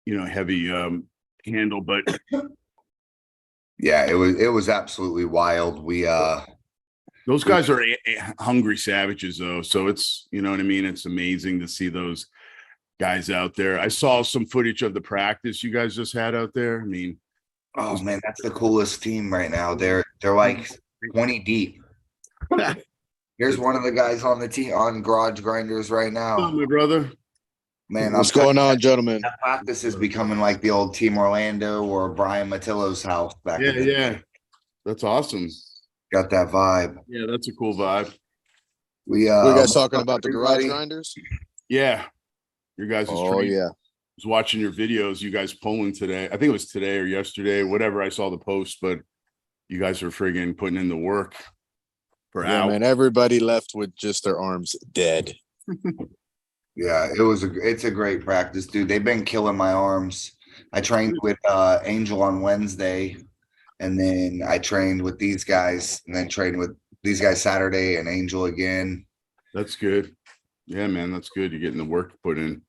heavy handle, but yeah, it was absolutely wild. those guys are hungry savages, though. So it's, you know what I mean? It's amazing to see those guys out there. I saw some footage of the practice you guys just had out there. I mean, oh man, that's the coolest team right now. They're like 20 deep. Here's one of the guys on the team on Garage Grinders right now. my brother. Man, what's going on, gentlemen? That practice is becoming like the old Team Orlando or Brian Matillo's house back in the day. Yeah. That's awesome. Got that vibe. Yeah, that's a cool vibe. We guys talking about the Garage Grinders? Yeah. Your guys' yeah. I was watching your videos, you guys pulling today. I think it was today or yesterday, whatever. I saw the post, but you guys are friggin' putting in the work for hours. Man, everybody left with just their arms dead. Yeah, it's a great practice, dude. They've been killing my arms. I trained with Angel on Wednesday, and then I trained with these guys, and then trained with these guys Saturday and Angel again. That's good. Yeah, man, that's good. You're getting the work put in.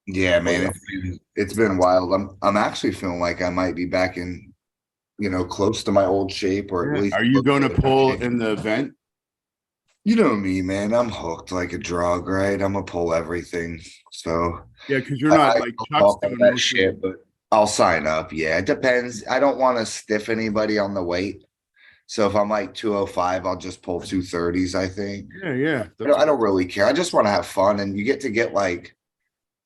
Yeah, man, it's been wild. I'm actually feeling like I might be back in, close to my old shape, or at least. Are you going to pull in the event? You know me, man. I'm hooked like a drug, right? I'm gonna pull everything. So yeah, because you're not like Chuck's doing that shit, but I'll sign up. Yeah, it depends. I don't want to stiff anybody on the weight. So if I'm like 205, I'll just pull 230s, I think. Yeah. I don't really care. I just want to have fun, and you get to get like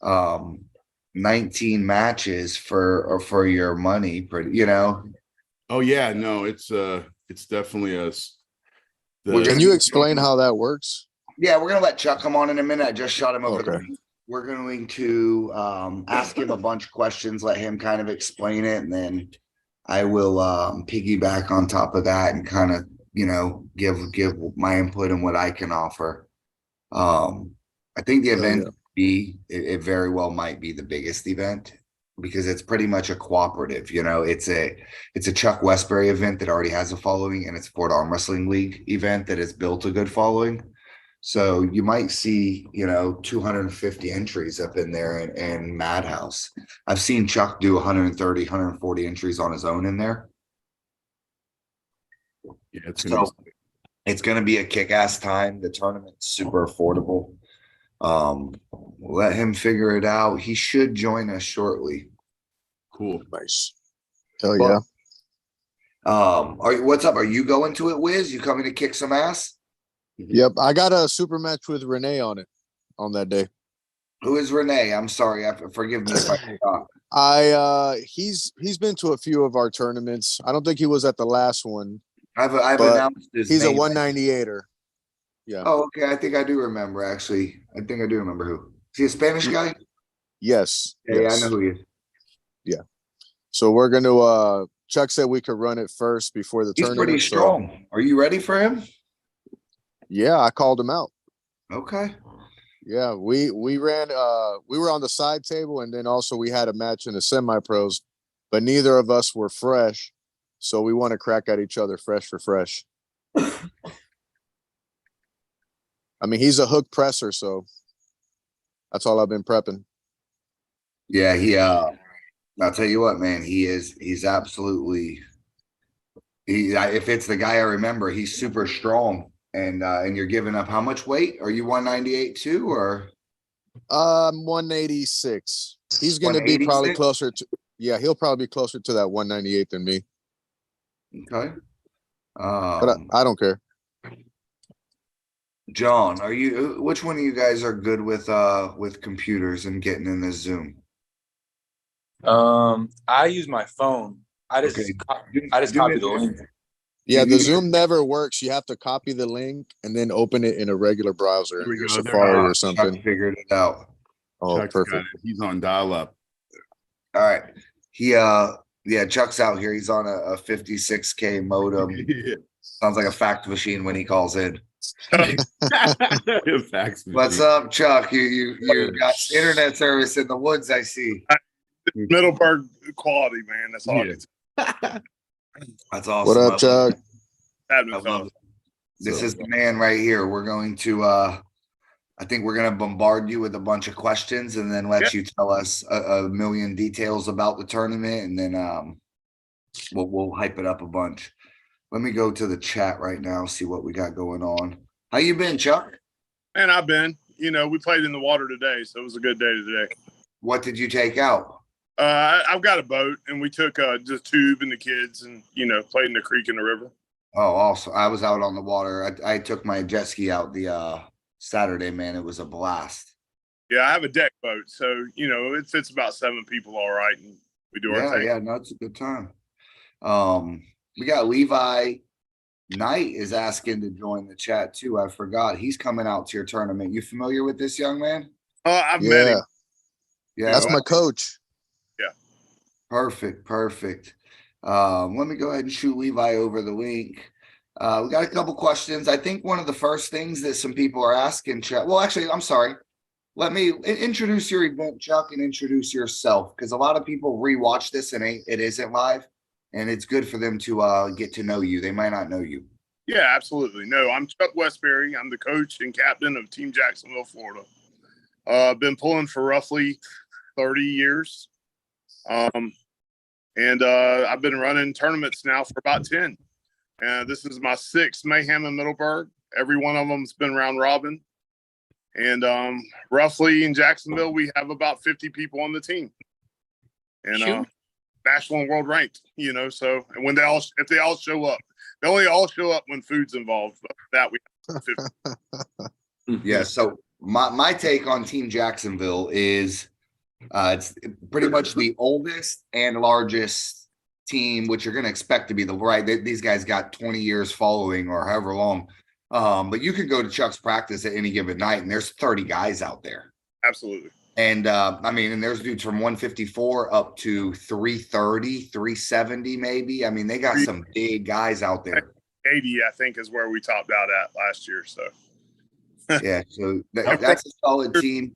19 matches for your money, Oh yeah, no, it's definitely us. Can you explain how that works? Yeah, we're gonna let Chuck come on in a minute. I just shot him over Okay. We're going to ask him a bunch of questions, let him kind of explain it, and then I will piggyback on top of that and kind of, give my input and what I can offer. I think the event it very well might be the biggest event because it's pretty much a cooperative. It's a Chuck Westberry event that already has a following, and it's a Ford Armwrestling League event that has built a good following. So you might see, 250 entries up in there in Madhouse. I've seen Chuck do 130, 140 entries on his own in there. Yeah, it's going to be a kick-ass time. The tournament's super affordable. Let him figure it out. He should join us shortly. Cool. Nice. Hell yeah. What's up? Are you going to it, Wiz? You coming to kick some ass? Yep, I got a super match with Renee on that day. Who is Renee? I'm sorry. Forgive me if I forgot. He's been to a few of our tournaments. I don't think he was at the last one. I've announced his he's name. A 198er. Yeah. Oh, okay. I think I do remember, actually. I think I do remember who. Is he a Spanish guy? Yes. Yeah, yes. I know who he is. Yeah. So we're going to Chuck said we could run it first before the tournament. He's pretty strong. So. Are you ready for him? Yeah, I called him out. Okay. Yeah, we ran we were on the side table, and then also we had a match in the semi-pros, but neither of us were fresh. So we want to crack at each other fresh for fresh. I mean, he's a hook presser, so that's all I've been prepping. Yeah, I'll tell you what, man, he's absolutely if it's the guy I remember, he's super strong. And you're giving up how much weight? Are you 198 too, or? 186. He's going to be probably closer to. Yeah, he'll probably be closer to that 198 than me. Okay. But I don't care. John, which one of you guys are good with computers and getting in this Zoom? I use my phone. I just copy the link. Yeah, the Zoom never works. You have to copy the link and then open it in a regular browser, Safari or something. Chuck figured it out. Oh, Chuck's perfect. He's on dial-up. All right. Chuck's out here. He's on a 56K modem. Yeah. Sounds like a fax machine when he calls in. Fax What's up, Chuck? You got internet service in the woods, I see. Middleburg quality, man. That's all. Yeah. That's awesome. What up, Chuck? This is the man right here. We're going to I think we're gonna bombard you with a bunch of questions and then let you tell us a million details about the tournament, and then we'll hype it up a bunch. Let me go to the chat right now, see what we got going on. How you been, Chuck? And I've been, we played in the water today, so it was a good day today. What did you take out? I've got a boat, and we took the tube and the kids, and played in the creek and the river. Oh, also, I was out on the water. I took my jet ski out the Saturday, man. It was a blast. Yeah, I have a deck boat, so it fits about 7 people, all right, and we do our thing. Yeah, no, it's a good time. We got Levi Knight is asking to join the chat too. I forgot he's coming out to your tournament. You familiar with this young man? I've met him. Yeah, That's my coach. Yeah. Perfect. Let me go ahead and shoot Levi over the link. We got a couple questions. I think one of the first things that some people are asking, Chuck. Well, actually, I'm sorry. Let me introduce your event, Chuck, and introduce yourself, because a lot of people rewatch this and it isn't live, and it's good for them to get to know you. They might not know you. Yeah, absolutely. No, I'm Chuck Westberry. I'm the coach and captain of Team Jacksonville, Florida. Been pulling for roughly 30 years. And I've been running tournaments now for about 10. This is my 6th Mayhem in Middleburg. Every one of them's been round robin. And roughly in Jacksonville, we have about 50 people on the team. And national and world ranked, so, and when if they all show up, they only all show up when food's involved. But that we have 50. Yeah. So my take on Team Jacksonville is it's pretty much the oldest and largest team, which you're going to expect to be these guys got 20 years following or however long. But you can go to Chuck's practice at any given night and there's 30 guys out there. Absolutely. And and there's dudes from 154 up to 330, 370, maybe. I mean, they got some big guys out there. 80, I think, is where we topped out at last year. So yeah, so that's a solid team.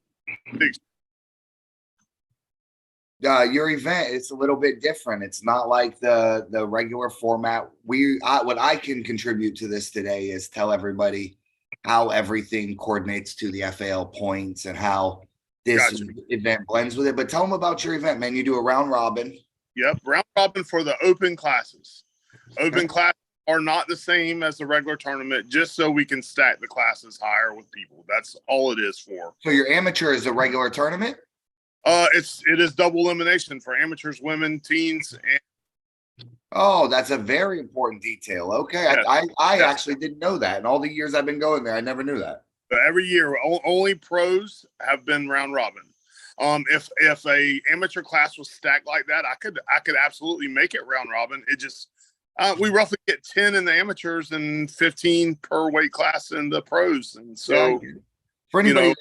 Your event, it's a little bit different. It's not like the regular format. What I can contribute to this today is tell everybody how everything coordinates to the FAL points and how this event blends with it. But tell them about your event, man. You do a round robin. Yep, round robin for the open classes. Open classes are not the same as the regular tournament, just so we can stack the classes higher with people. That's all it is for. So your amateur is a regular tournament? It is double elimination for amateurs, women, teens, and oh, that's a very important detail. Okay, yeah. I actually didn't know that. In all the years I've been going there, I never knew that. But every year, only pros have been round robin. If a amateur class was stacked like that, I could absolutely make it round robin. It just we roughly get 10 in the amateurs and 15 per weight class in the pros, and so for anybody.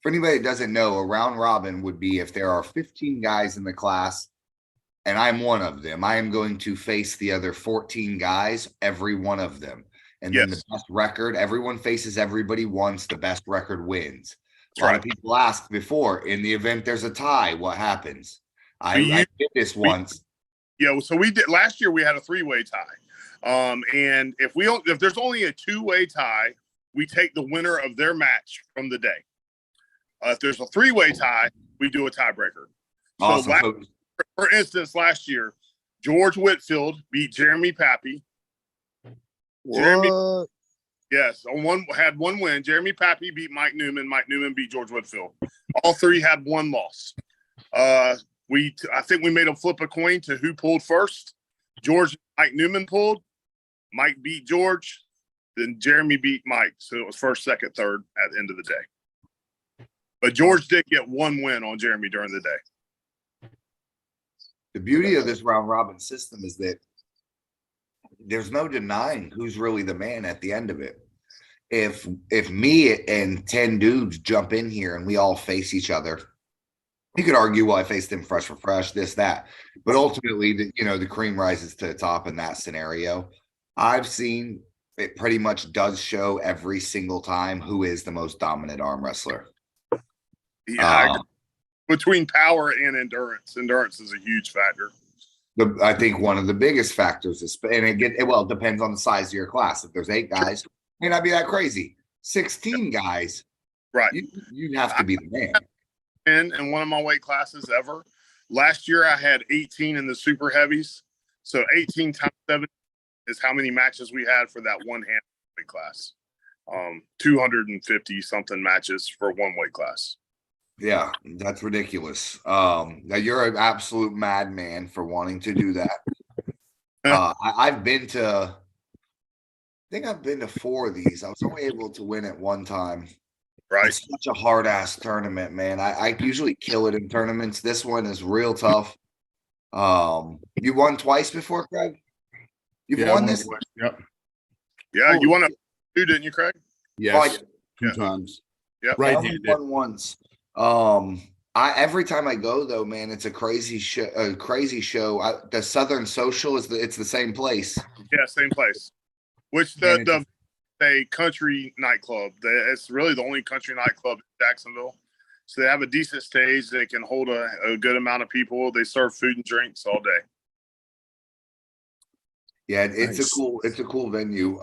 For anybody that doesn't know, a round robin would be if there are 15 guys in the class and I'm one of them, I am going to face the other 14 guys, every one of them. And then the best record, everyone faces everybody once, the best record wins. A lot of people asked before, in the event there's a tie, what happens? I did this once. Yeah, so we did last year. We had a 3-way tie. And if there's only a 2-way tie, we take the winner of their match from the day. If there's a 3-way tie, we do a tiebreaker. Awesome. So for instance, last year, George Whitfield beat Jeremy Pappy. What? Yes, had one win. Jeremy Pappy beat Mike Newman. Mike Newman beat George Whitfield. All 3 had 1 loss. I think we made them flip a coin to who pulled first. Mike Newman pulled. Mike beat George. Then Jeremy beat Mike. So it was first, second, third at the end of the day. But George did get 1 win on Jeremy during the day. The beauty of this round robin system is that there's no denying who's really the man at the end of it. If me and 10 dudes jump in here and we all face each other, you could argue, well, I faced him fresh for fresh, this, that. But ultimately, the cream rises to the top in that scenario. I've seen it pretty much does show every single time who is the most dominant arm wrestler. Yeah, between power and endurance. Endurance is a huge factor. I think one of the biggest factors is, and it depends on the size of your class. If there's 8 guys, it may not be that crazy. 16 guys. Right. You have to be the man. In one of my weight classes ever. Last year I had 18 in the super heavies. So 18 times 7 is how many matches we had for that one hand weight class. 250 something matches for one weight class. Yeah, that's ridiculous. Now you're an absolute madman for wanting to do that. I've been to, I think I've been to 4 of these. I was only able to win at one time. Right. It's such a hard ass tournament, man. I usually kill it in tournaments. This one is real tough. You won twice before, Craig? You've won this? Yep. Yeah, you won a 2, didn't you, Craig? Yes. Yeah. 2 times. Yep. Right. I only won once. Every time I go though, man, it's a crazy show. The Southern Social it's the same place. Yeah, same place. Which the country nightclub. It's really the only country nightclub in Jacksonville. So they have a decent stage. They can hold a good amount of people. They serve food and drinks all day. Yeah, it's Nice. a cool venue.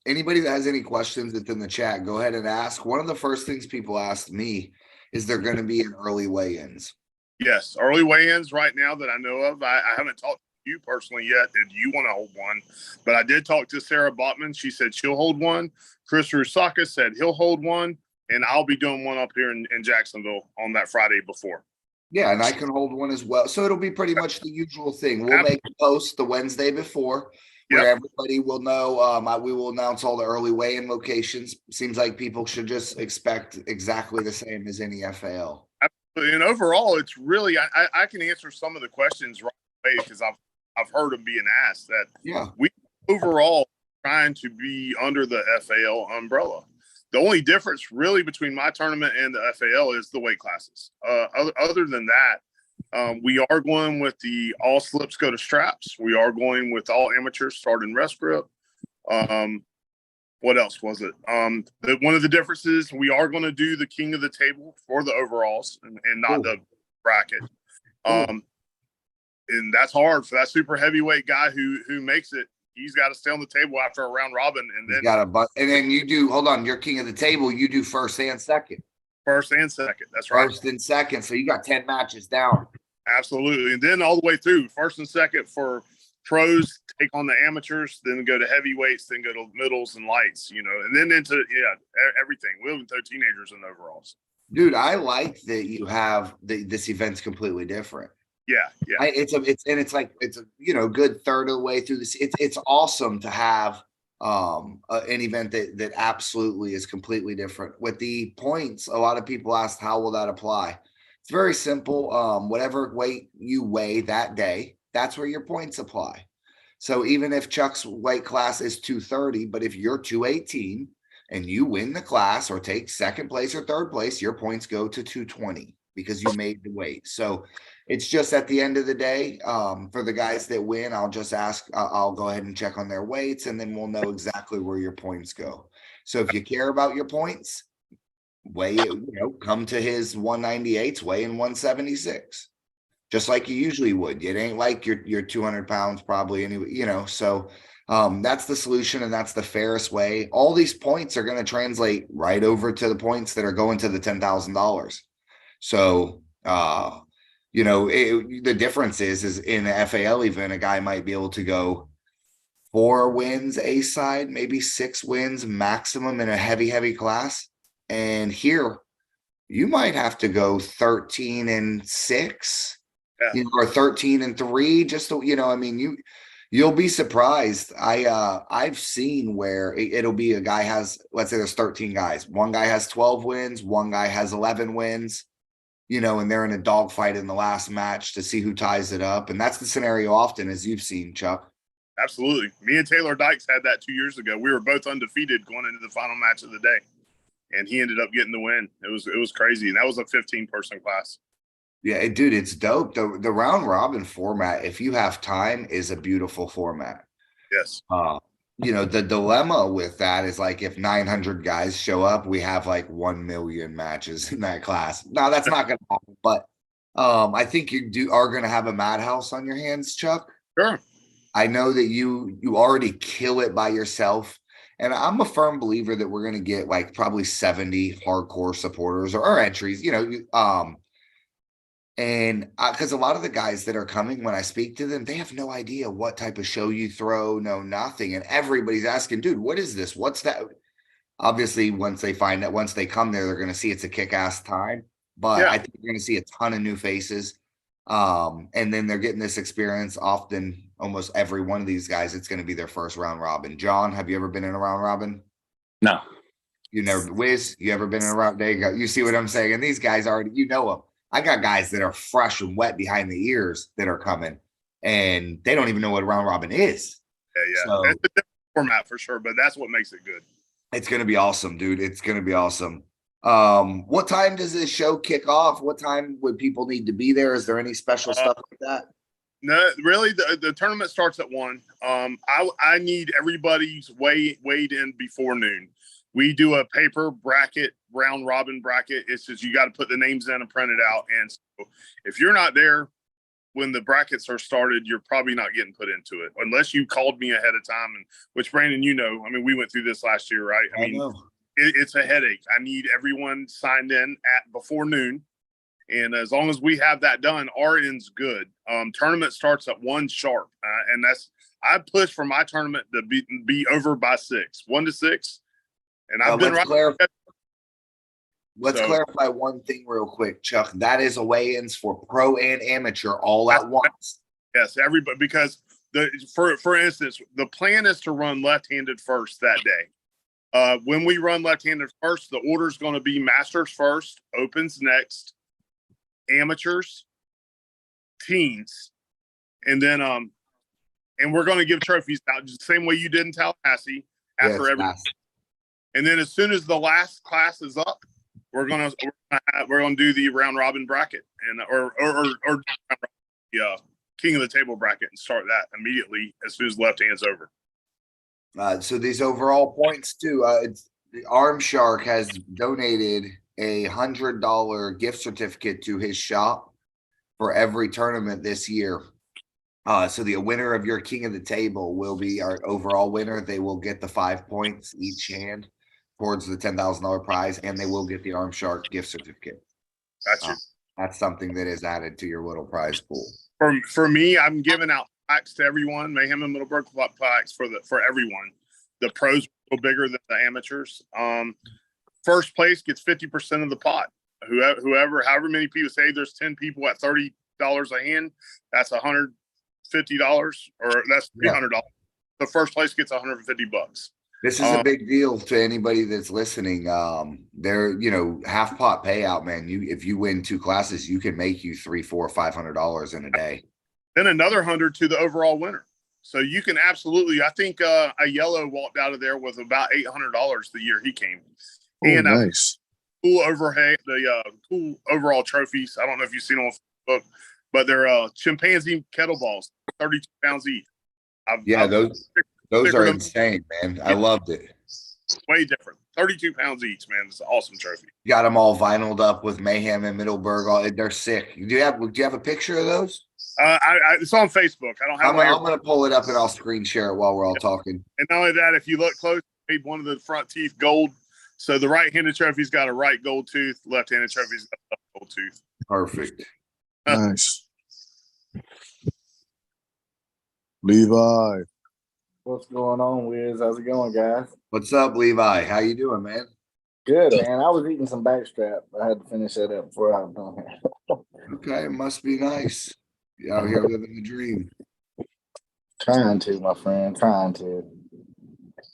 Anybody that has any questions that's in the chat, go ahead and ask. One of the first things people asked me is there going to be an early weigh-ins? Yes, early weigh-ins right now that I know of. I haven't talked to you personally yet. Did you want to hold one? But I did talk to Sarah Botman. She said she'll hold one. Chris Rusaka said he'll hold one, and I'll be doing one up here in Jacksonville on that Friday before. Yeah, and I can hold one as well. So it'll be pretty much the usual thing. We'll make a post the Wednesday before where everybody will know. We will announce all the early weigh-in locations. Seems like people should just expect exactly the same as any FAL. And overall, it's really I can answer some of the questions right away because I've heard them being asked that we overall trying to be under the FAL umbrella. The only difference really between my tournament and the FAL is the weight classes. Other than that, we are going with the all slips go to straps. We are going with all amateurs starting rest grip. What else was it? One of the differences, we are going to do the king of the table for the overalls and not the bracket. And that's hard for that super heavyweight guy who makes it. He's got to stay on the table after a round robin, and then you do. Hold on, you're king of the table. You do first and second. First and second. That's right. First and second. So you got 10 matches down. Absolutely, and then all the way through first and second for pros take on the amateurs, then go to heavyweights, then go to middles and lights. And then into everything. We'll even throw teenagers in the overalls. Dude, I like that you have this event's completely different. Yeah. It's a good third of the way through this. It's awesome to have an event that absolutely is completely different. With the points, a lot of people asked, how will that apply? It's very simple. Whatever weight you weigh that day, that's where your points apply. So even if Chuck's weight class is 230, but if you're 218 and you win the class or take second place or third place, your points go to 220 because you made the weight. So it's just at the end of the day, for the guys that win, I'll just ask, I'll go ahead and check on their weights, and then we'll know exactly where your points go. So if you care about your points, weigh it, come to his 198s, weigh in 176, just like you usually would. It ain't like you're 200 pounds probably anyway, so that's the solution, and that's the fairest way. All these points are going to translate right over to the points that are going to the $10,000. So, the difference is in the FAL event, a guy might be able to go 4 wins A side, maybe 6 wins maximum in a heavy class. And here you might have to go 13-6, or 13-3, just to, you'll be surprised. I've seen where it'll be a guy has, let's say there's 13 guys. One guy has 12 wins, one guy has 11 wins. And they're in a dogfight in the last match to see who ties it up. And that's the scenario often, as you've seen, Chuck. Absolutely. Me and Taylor Dykes had that 2 years ago. We were both undefeated going into the final match of the day, and he ended up getting the win. It was crazy. And that was a 15-person class. Yeah, dude, it's dope. The round robin format, if you have time, is a beautiful format. Yes. The dilemma with that is like if 900 guys show up, we have like 1 million matches in that class. Now that's not going to happen, but I think you are going to have a madhouse on your hands, Chuck. Sure. I know that you already kill it by yourself, And I'm a firm believer that we're going to get like probably 70 hardcore supporters or entries, and because a lot of the guys that are coming, when I speak to them, they have no idea what type of show you throw, no, nothing. And everybody's asking, dude, what is this? What's that? Obviously, once they find that, once they come there, they're going to see it's a kick-ass time. But I think you're going to see a ton of new faces. And then they're getting this experience. Often, almost every one of these guys, it's going to be their first round robin. John, have you ever been in a round robin? No. You never, Wiz, you ever been in a round? There you go. You see what I'm saying? And these guys already, them. I got guys that are fresh and wet behind the ears that are coming, and they don't even know what a round robin is. Yeah. So, it's a different format for sure, but that's what makes it good. It's going to be awesome, dude. It's going to be awesome. What time does this show kick off? What time would people need to be there? Is there any special stuff like that? No, really, the tournament starts at 1. I need everybody's weighed in before noon. We do a paper bracket, round robin bracket. It's just you got to put the names in and print it out. And so if you're not there when the brackets are started, you're probably not getting put into it unless you called me ahead of time. And which, Brandon, I mean, we went through this last year, right? I mean, it's a headache. I need everyone signed in before noon. And as long as we have that done, our end's good. Tournament starts at 1 sharp. And I push for my tournament to be over by 6, 1 to 6. And I've been Let's clarify one thing real quick, Chuck. That is a weigh-ins for pro and amateur all at once. Yes, everybody, because for instance, the plan is to run left-handed first that day. When we run left-handed first, the order is going to be masters first, opens next, amateurs, teens, and then and we're going to give trophies out just the same way you did in Tallahassee after every. And then as soon as the last class is up, we're gonna do the round robin bracket and or the king of the table bracket and start that immediately as soon as left hand's over. So these overall points too. The Arm Shark has donated a $100 gift certificate to his shop for every tournament this year. So the winner of your king of the table will be our overall winner. They will get the 5 points each hand towards the $10,000 prize, and they will get the Arm Shark gift certificate. Gotcha. That's something that is added to your little prize pool. For me, I'm giving out plaques to everyone. Mayhem and Middleburg plaques for everyone. The pros are bigger than the amateurs. First place gets 50% of the pot. However many people say there's 10 people at $30 a hand, that's $150 or that's $300. The first place gets $150. This is a big deal to anybody that's listening. They're, half pot payout, man. If you win 2 classes, you can make you $300, $400, $500 in a day. Then another 100 to the overall winner. So you can absolutely. I think a yellow walked out of there with about $800 the year he came. Oh, and nice. Cool cool overall trophies. I don't know if you've seen them on Facebook, but they're chimpanzee kettlebells, 32 pounds each. Those are insane, man. I loved it. Way different. 32 pounds each, man. It's an awesome trophy. Got them all vinyled up with Mayhem and Middleburg. They're sick. Do you have a picture of those? It's on Facebook. I don't have. I'm going to pull it up and I'll screen share it while we're all talking. And not only that, if you look close, I made one of the front teeth gold. So the right-handed trophy's got a right gold tooth. Left-handed trophy's got a left gold tooth. Perfect. Nice. Levi. What's going on, Wiz? How's it going, guys? What's up, Levi? How you doing, man? Good, man. I was eating some backstrap. I had to finish that up before I was done here. Okay, it must be nice. You out here living the dream. Trying to, my friend. Trying to.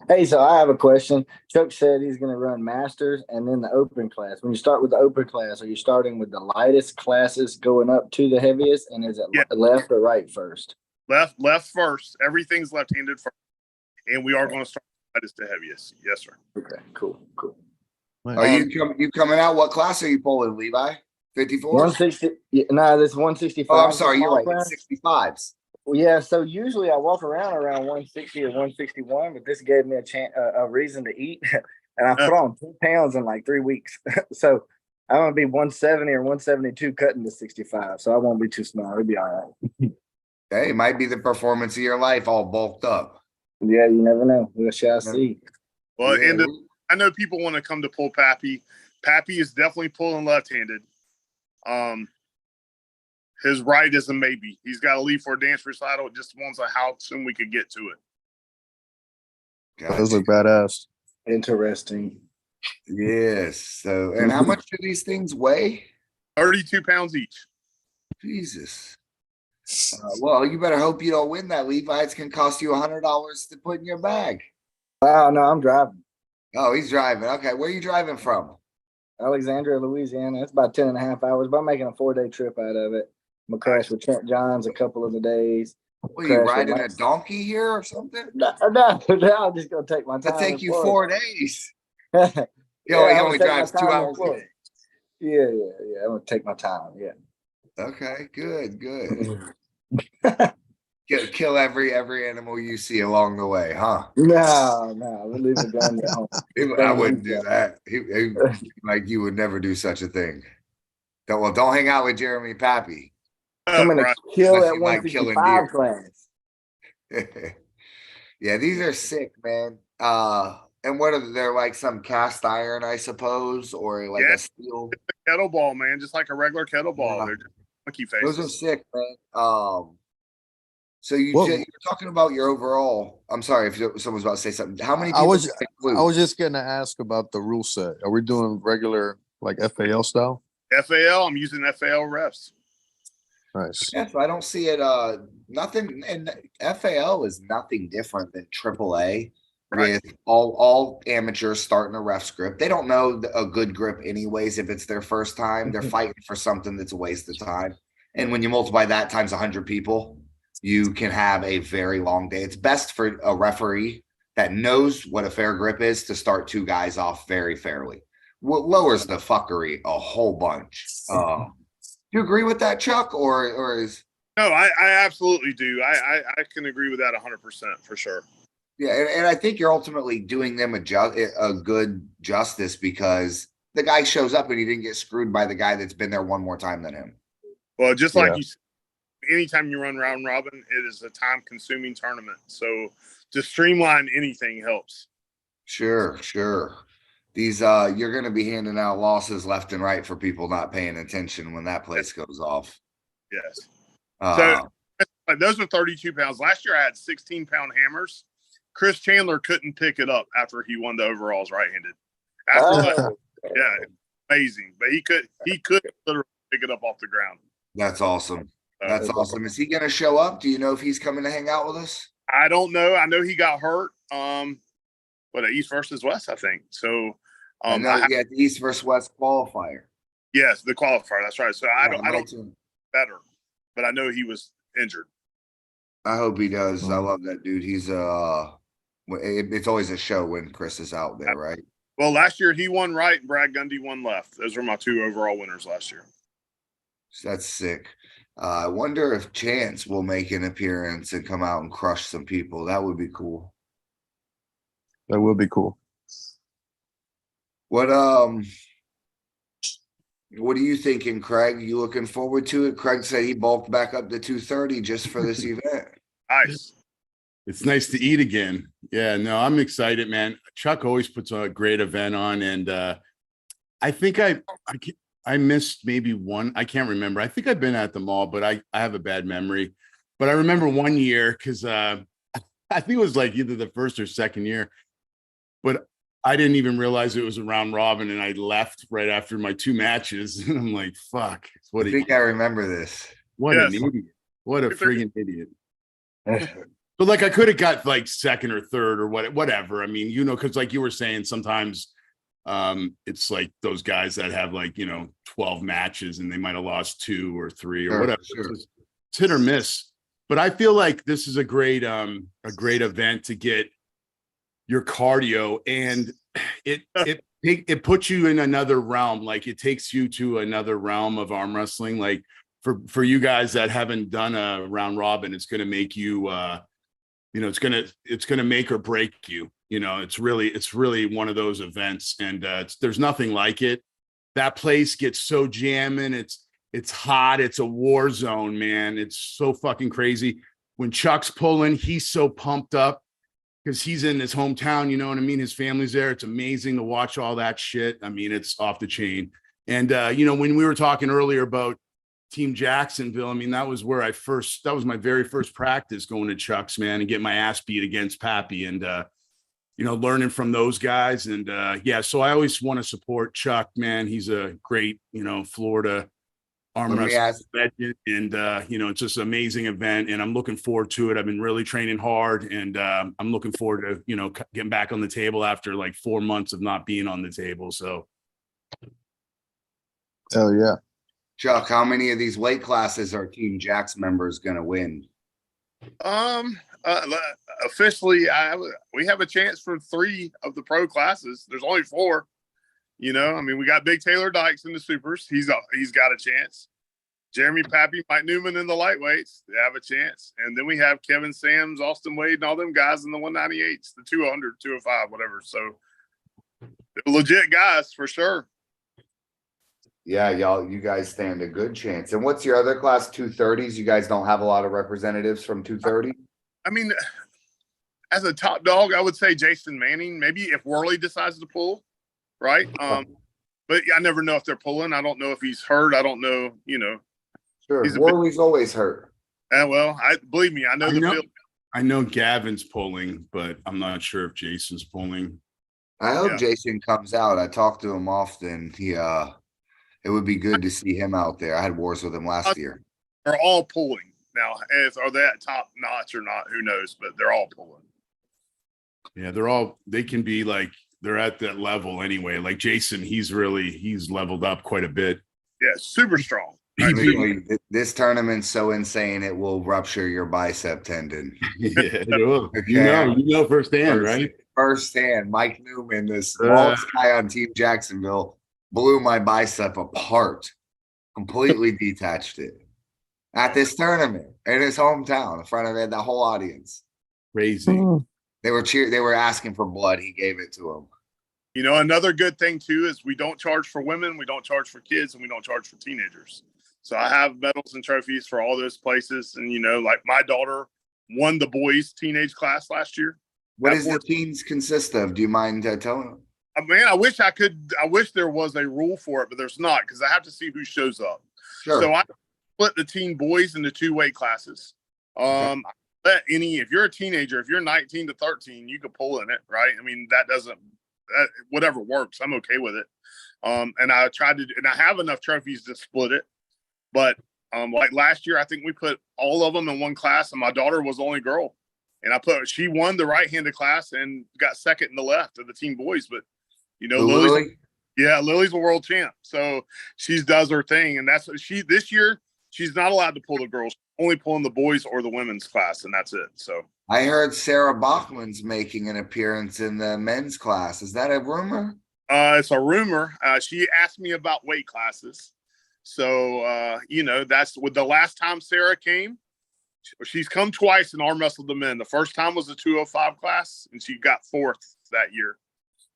Hey, so I have a question. Chuck said he's going to run masters and then the open class. When you start with the open class, are you starting with the lightest classes going up to the heaviest? And is it left or right first? Left first. Everything's left-handed first. And we are going to start lightest to heaviest. Yes, sir. Okay, cool. Are you coming out? What class are you pulling, Levi? 54? 160. No, this 165. Oh, I'm sorry. You're right. 65s. Well, yeah, so usually I walk around 160 or 161, but this gave me a reason to eat. And I put on 2 pounds in like 3 weeks. So I'm going to be 170 or 172 cutting to 65. So I won't be too small. It'll be all right. Hey, it might be the performance of your life all bulked up. Yeah, you never know. We shall see. Well, Yeah, and I know people want to come to pull Pappy. Pappy is definitely pulling left-handed. His right is a maybe. He's got to leave for a dance recital. It just wants how soon we could get to it. Those look badass. Interesting. Yes. So, and how much do these things weigh? 32 pounds each. Jesus. Well, you better hope you don't win that. Levi's can cost you $100 to put in your bag. Wow, no, I'm driving. Oh, he's driving. Okay, where are you driving from? Alexandria, Louisiana. It's about 10.5 hours, but I'm making a 4-day trip out of it. I'm gonna crash with Trent Johns a couple of the days. What, are you riding a donkey here or something? No, I'm just gonna take my time. It'll take you Florida. 4 days. Yeah, He I'm only gonna take my drives 2 time in hours a Florida. day. Yeah. I'm gonna take my time. Yeah. Okay, good. Kill every animal you see along the way, huh? No, we'll leave the gun at home. I wouldn't do that. He like you would never do such a thing. Don't hang out with Jeremy Pappy. I'm gonna Right. kill Unless that you like killing deer. 155 class. Yeah, these are sick, man. And what are they're like some cast iron, I suppose, or like Yeah. a steel. Kettleball, man, just like a regular kettleball. Yeah. They're just monkey faces. Those are sick, man. So you Well- you're talking about your overall. I'm sorry if someone's about to say something. How many I people? I was just gonna ask about the rule set. Are we doing regular like FAL style? FAL, I'm using FAL refs. Nice. Yes, I don't see it. Nothing, and FAL is nothing different than AAA. Right. With all amateurs starting a ref script. They don't know a good grip anyways. If it's their first time, they're fighting for something that's a waste of time. And when you multiply that times 100 people, you can have a very long day. It's best for a referee that knows what a fair grip is to start 2 guys off very fairly. What lowers the fuckery a whole bunch. Do you agree with that, Chuck? Or is No, I absolutely do. I can agree with that 100% for sure. yeah, and I think you're ultimately doing them a good justice because the guy shows up and he didn't get screwed by the guy that's been there one more time than him. Well, just like Yeah. you said, anytime you run round robin, it is a time-consuming tournament. So to streamline anything helps. Sure. These you're going to be handing out losses left and right for people not paying attention when that place goes off. Yes. Uh, So those are 32 pounds. Last year I had 16-pound hammers. Chris Chandler couldn't pick it up after he won the overalls right-handed. After that, yeah, amazing. But he could literally pick it up off the ground. that's awesome. That's awesome. Is he going to show up? Do you know if he's coming to hang out with us? I don't know. I know he got hurt. East versus West, I think. So, I know he had the East versus West qualifier. yes, the qualifier. That's right. So I don't know. better, but I know he was injured. I hope he does. I love that dude. He's it's always a show when Chris is out there, right? Well, last year he won right and Brad Gundy won left. Those were my 2 overall winners last year. That's sick. I wonder if Chance will make an appearance and come out and crush some people. That would be cool. That would be cool. What are you thinking, Craig? You looking forward to it? Craig said he bulked back up to 230 just for this event. Nice. It's nice to eat again. Yeah, no, I'm excited, man. Chuck always puts a great event on, and I think I missed maybe one. I can't remember. I think I've been at the mall, but I have a bad memory. But I remember one year because I think it was like either the first or second year, but I didn't even realize it was a round robin, and I left right after my 2 matches, and I'm like, "Fuck!" I think I remember this. What an Yes. idiot! What a freaking idiot! But like I could have got like second or third or whatever. I mean, because like you were saying, sometimes it's like those guys that have like 12 matches and they might have lost 2 or 3 or whatever. Sure. It's hit or miss. But I feel like this is a great event to get your cardio, and it puts you in another realm. Like it takes you to another realm of arm wrestling. Like for you guys that haven't done a round robin, it's going to make you it's going to make or break you. It's really one of those events, and there's nothing like it. That place gets so jamming. It's hot. It's a war zone, man. It's so fucking crazy. When Chuck's pulling, he's so pumped up because he's in his hometown, you know what I mean? His family's there. It's amazing to watch all that shit. I mean, it's off the chain. And, you know, when we were talking earlier about Team Jacksonville, I mean, that was my very first practice going to Chuck's, man, and get my ass beat against Pappy and, you know, learning from those guys. And, yeah, so I always want to support Chuck, man. He's a great, you know, Florida arm wrestling legend. And, you know, it's just an amazing event and I'm looking forward to it. I've been really training hard and I'm looking forward to, you know, getting back on the table after like 4 months of not being on the table. So. Hell yeah. Chuck, how many of these weight classes are Team Jack's members going to win? Officially, we have a chance for 3 of the pro classes. There's only 4. You know, I mean, we got Big Taylor Dykes in the supers. He's got a chance. Jeremy Pappy, Mike Newman in the lightweights. They have a chance. And then we have Kevin Sams, Austin Wade, and all them guys in the 198s, the 200, 205, whatever. So legit guys for sure. Yeah, you guys stand a good chance. And what's your other class, 230s? You guys don't have a lot of representatives from 230? I mean, as a top dog, I would say Jason Manning. Maybe if Worley decides to pull, right? But I never know if they're pulling. I don't know if he's hurt. I don't know, you know. Sure, Worley's always hurt. Well, believe me, I know the field. I know Gavin's pulling, but I'm not sure if Jason's pulling. I hope Jason comes out. I talk to him often. It would be good to see him out there. I had wars with him last year. They're all pulling now. Are they at top notch or not? Who knows? But they're all pulling. Yeah, they can be like, they're at that level anyway. Like Jason, he's leveled up quite a bit. Yeah, super strong. This tournament's so insane it will rupture your bicep tendon. Yeah, it will. Okay. You know firsthand, right? Firsthand, Mike Newman, the smallest guy on Team Jacksonville, blew my bicep apart, completely detached it at this tournament in his hometown in front of the whole audience. Crazy. They were asking for blood. He gave it to them. You know, another good thing too is we don't charge for women, we don't charge for kids, and we don't charge for teenagers. So I have medals and trophies for all those places. And, you know, like my daughter won the boys teenage class last year. What does the teens consist of? Do you mind telling? Man, I wish there was a rule for it, but there's not because I have to see who shows up. Sure. So I split the teen boys into 2 weight classes. If you're a teenager, if you're 19 to 13, you could pull in it, right? I mean, whatever works, I'm okay with it. And I have enough trophies to split it. But like last year, I think we put all of them in one class, and my daughter was the only girl. And she won the right-handed class and got second in the left of the teen boys. But you know, Lily's a world champ, so she does her thing, and that's this year. She's not allowed to pull the girls, only pulling the boys or the women's class, and that's it. So I heard Sarah Bachman's making an appearance in the men's class. Is that a rumor? It's a rumor. She asked me about weight classes, so you know, that's with the last time Sarah came. She's come twice and arm wrestled the men. The first time was the 205 class, and she got 4th that year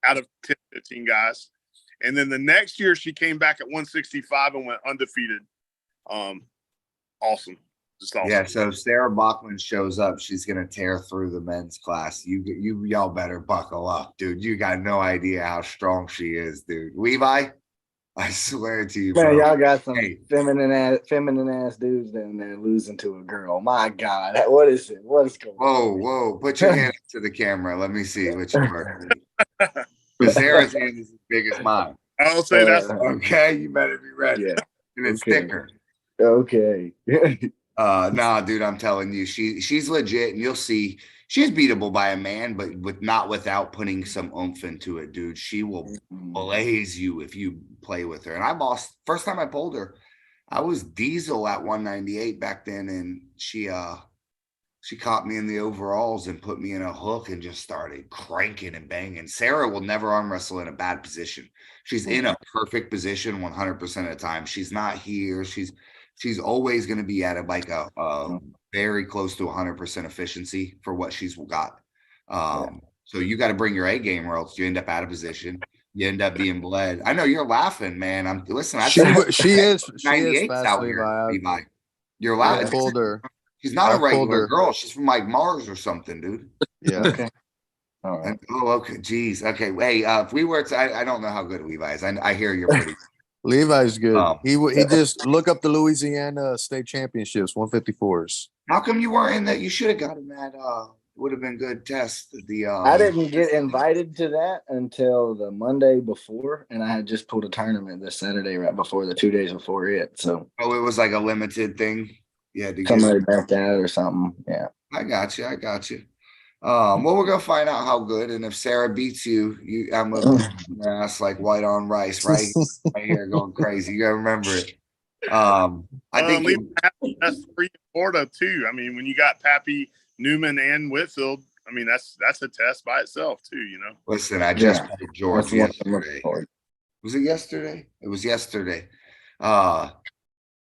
out of 10, 15 guys. And then the next year she came back at 165 and went undefeated. Awesome. Just awesome. Yeah, so Sarah Bachman shows up. She's going to tear through the men's class. Y'all better buckle up, dude. You got no idea how strong she is, dude. Levi, I swear to you, man, bro. y'all got some feminine ass dudes down there losing to a girl. My God, what is it? What is going on? Whoa! Put your hand to the camera. Let me see what you are. Sarah's hand is as big as mine. I'll say that. Okay, you better be ready. Yeah. And it's thicker. Okay. Nah, dude, I'm telling you, she's legit, and you'll see she's beatable by a man, but without putting some oomph into it, dude. She will blaze you if you play with her. And I lost first time I pulled her. I was diesel at 198 back then, and she caught me in the overalls and put me in a hook and just started cranking and banging. Sarah will never arm wrestle in a bad position. She's in a perfect position 100% of the time. She's not here. She's always going to be at a very close to 100% efficiency for what she's got. So you got to bring your A game, or else you end up out of position. You end up being bled. I know you're laughing, man. She is 98 out here, Levi. You're laughing. I pulled her. She's not a regular girl. She's from like Mars or something, dude. Yeah. Okay. All right. Oh, okay. Geez. Okay. Hey, if we were to, I don't know how good Levi is. I hear you're pretty. Levi's good. Um, He just look up the Louisiana state championships, 154s. How come you weren't in that? You should have gotten that. Would have been good test. The I didn't get invited to that until the Monday before, and I had just pulled a tournament this Saturday right before the 2 days before it. So Oh, it was like a limited thing. Yeah, to somebody backed out or something. Yeah. I got you. I got you. Well, we're gonna find out how good, and if Sarah beats you, I'm gonna put your ass like white on rice, right? Right here, going crazy. You gotta remember it. I think Levi had the best three in Florida too. I mean, when you got Pappy, Newman, and Whitfield, I mean that's a test by itself too. You know. Listen, I just played George That's what I'm looking yesterday. for. Was it yesterday? It was yesterday.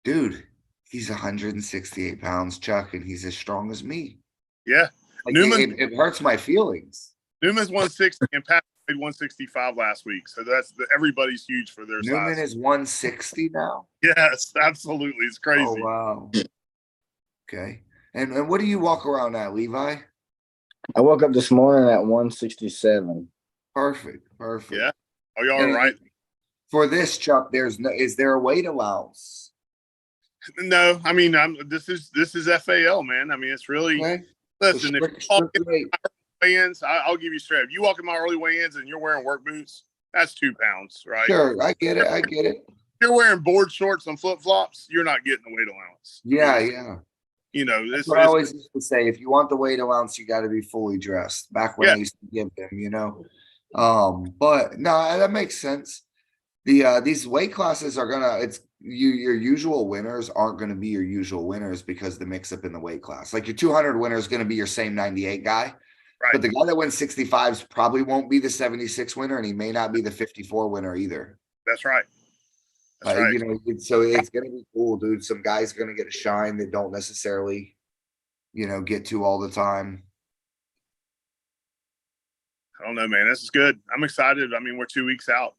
Dude, he's 168 pounds, Chuck, and he's as strong as me. Yeah. Like Newman, it hurts my feelings. Newman's 160 and Pappy played 165 last week, so everybody's huge for their Newman size. is 160 now. Yes, absolutely, it's crazy. Oh wow. Okay. And what do you walk around at, Levi? I woke up this morning at 167. Perfect. Perfect. Yeah. Are y'all And right? For this, Chuck, is there a weight allowance? No, I mean, this is FAL, man. I mean, it's really Okay. listen. So If you walk in my weigh-ins, I'll give you straight. If you walk in my early weigh-ins and you're wearing work boots, that's 2 pounds, right? Sure, I get it. I get it. If you're wearing board shorts and flip flops, you're not getting the weight allowance. Yeah, yeah. You know, That's what I always used to say. If you want the weight allowance, you got to be fully dressed. Back when I used to give them, you know. But no, that makes sense. These weight classes are gonna. Your usual winners aren't going to be your usual winners because the mix up in the weight class. Like your 200 winner is going to be your same 98 guy. right. But the guy that wins 65s probably won't be the 76 winner, and he may not be the 54 winner either. That's right. That's right. You know, so it's gonna be cool, dude. Some guys are gonna get a shine that don't necessarily, you know, get to all the time. I don't know, man. This is good. I'm excited. I mean, we're 2 weeks out.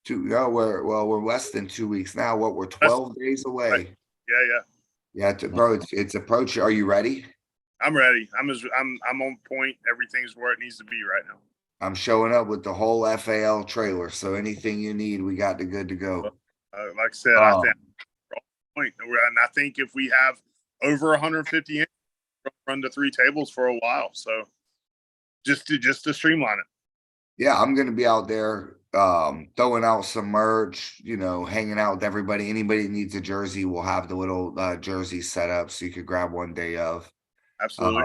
We're less than 2 weeks now. We're 12 days away. Right. Yeah. Bro, it's approaching. Are you ready? I'm ready. I'm on point. Everything's where it needs to be right now. I'm showing up with the whole FAL trailer. So anything you need, we got the good to go. Like I said, I think we're on point. And I think if we have over 150 in, we'll run to 3 tables for a while. So just to streamline it. Yeah, I'm gonna be out there throwing out some merch, you know, hanging out with everybody. Anybody that needs a jersey will have the little jersey set up so you could grab one day of. Absolutely.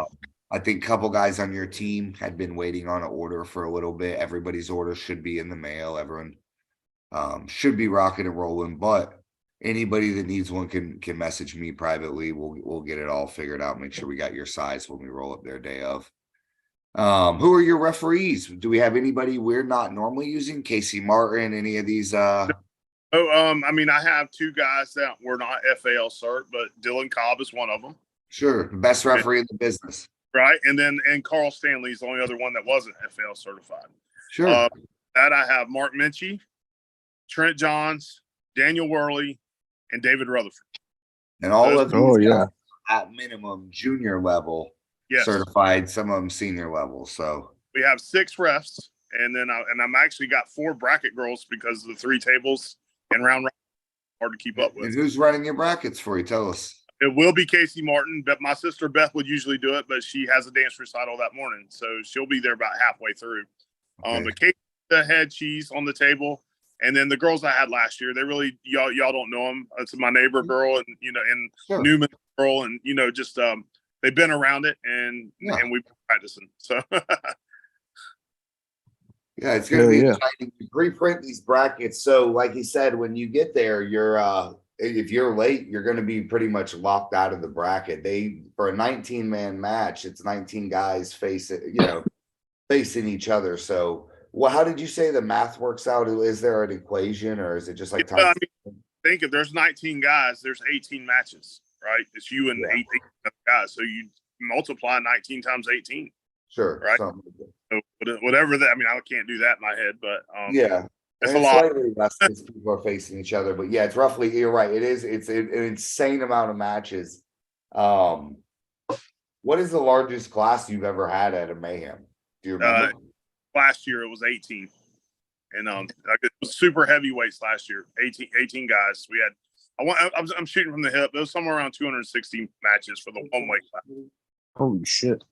I think a couple guys on your team had been waiting on an order for a little bit. Everybody's order should be in the mail. Everyone should be rocking and rolling, but anybody that needs one can message me privately. We'll get it all figured out. Make sure we got your size when we roll up their day of. Who are your referees? Do we have anybody we're not normally using? Casey Martin, any of these? I mean, I have 2 guys that were not FAL cert, but Dylan Cobb is one of them. Sure, the best referee in the business. Right. And Carl Stanley is the only other one that wasn't FAL certified. Sure. That I have Mark Minchie, Trent Johns, Daniel Worley, and David Rutherford. And all of these yeah, at minimum junior level. Yes. Certified, some of them senior level. So We have 6 refs, and then I'm actually got 4 bracket girls because of the 3 tables and round hard to keep up and with. who's running your brackets for you? Tell us. It will be Casey Martin, but my sister Beth would usually do it, but she has a dance recital that morning, so she'll be there about halfway through. Okay. But Casey the head cheese on the table, and then the girls I had last year, they really y'all don't know them. It's my neighbor girl, and and Sure. Newman girl, and just they've been around it, and we've been practicing. So Yeah, it's gonna be Yeah. exciting to pre-print these brackets. So, like he said, when you get there, you're if you're late, you're gonna be pretty much locked out of the bracket. For a 19-man match, it's 19 guys facing each other. So, how did you say the math works out? Is there an equation, or is it just like time? I mean, think if there's 19 guys, there's 18 matches, right? It's you and 18 guys, so you multiply 19 times 18. Sure, right? something like that. So whatever that. I mean, I can't do that in my head, but Yeah. it's And a lot. slightly less because people are facing each other, but yeah, it's roughly. You're right. It's an insane amount of matches. What is the largest class you've ever had at a Mayhem? Do you remember? Last year it was 18. And it was super heavyweights last year. 18 guys. We had I'm shooting from the hip. There was somewhere around 260 matches for the one weight class. Holy shit.